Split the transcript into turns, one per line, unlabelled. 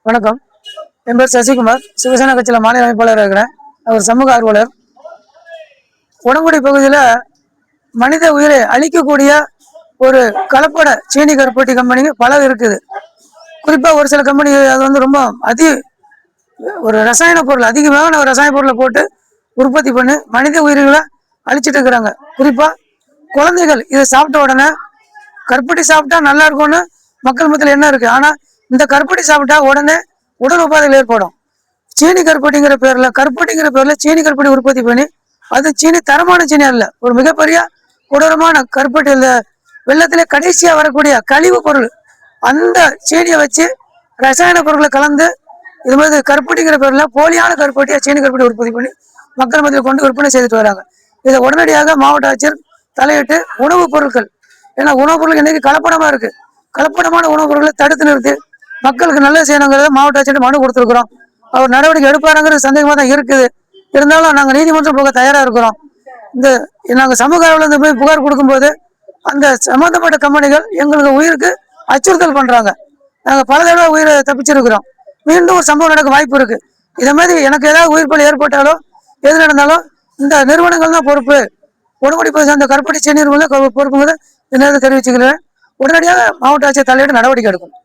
வணக்கம். என் பேர் சசிகுமார். சிவசேனா கட்சியில் மாநில அமைப்பாளராக இருக்கிறேன். அவர் சமூக ஆர்வலர். உடங்குடி பகுதியில் மனித உயிரை அழிக்கக்கூடிய ஒரு கலப்பட சீனி கருப்பட்டி கம்பெனி பல இருக்குது. குறிப்பாக ஒரு சில கம்பெனி அது ரொம்ப ஒரு ரசாயன பொருள், அதிகமான ஒரு ரசாயன பொருளை போட்டு உற்பத்தி பண்ணி மனித உயிர்களை அழிச்சிட்டு இருக்கிறாங்க. குறிப்பாக குழந்தைகள் இதை சாப்பிட்ட உடனே கருப்பட்டி சாப்பிட்டா நல்லா இருக்கும்னு மக்கள் மத்தியில் என்ன இருக்கு. ஆனால் இந்த கருப்பட்டி சாப்பிட்டா உடனே உடல் உபாதைகள் ஏற்படும். சீனி கருப்பட்டிங்கிற பேர்ல சீனி கருப்பட்டி உற்பத்தி பண்ணி அது சீனி தரமான சீனி அல்ல, ஒரு மிகப்பெரிய கொடூரமான கருப்பட்டி. இந்த வெள்ளத்திலே கடைசியா வரக்கூடிய கழிவு பொருள், அந்த சீனியை வச்சு ரசாயன பொருட்களை கலந்து இது மாதிரி கருப்பட்டிங்கிற பேர்ல போலியான கருப்பட்டியா சீனி கருப்பட்டி உற்பத்தி பண்ணி மக்கள் மத்தியில் கொண்டு விற்பனை செய்துட்டு வராங்க. இதை உடனடியாக மாவட்ட ஆட்சியர் தலையிட்டு உணவுப் பொருட்கள், ஏன்னா உணவுப் பொருட்கள் இன்னைக்கு கலப்படமா இருக்கு, கலப்படமான உணவுப் பொருட்களை தடுத்து நிறுத்தி மக்களுக்கு நல்லது செய்யணுங்கிறத மாவட்ட ஆட்சியர் மனு கொடுத்துருக்குறோம். அவர் நடவடிக்கை எடுப்பாருங்கிறது சந்தேகமாக தான் இருக்குது. இருந்தாலும் நாங்கள் நீதிமன்றம் போக தயாராக இருக்கிறோம். நாங்கள் சமூக ஆர்வலர் போய் புகார் கொடுக்கும்போது அந்த சம்பந்தப்பட்ட கம்பெனிகள் எங்களுக்கு உயிருக்கு அச்சுறுத்தல் பண்றாங்க. நாங்கள் பல தடவை உயிரை தப்பிச்சிருக்கிறோம். மீண்டும் ஒரு சம்பவம் நடக்க வாய்ப்பு இருக்கு. இதை மாதிரி எனக்கு ஏதாவது உயிர் பலி ஏற்பட்டாலோ எது நடந்தாலும் இந்த நிறுவனங்கள் தான் பொறுப்பு. உடம்படி போய் அந்த கருப்பட்டி சீனி நிறுவனம் பொறுப்புங்கிறத இந்த நேரத்தை தெரிவிச்சுக்கிறேன். உடனடியாக மாவட்ட ஆட்சியர் தலையிட்டு நடவடிக்கை எடுக்கும்.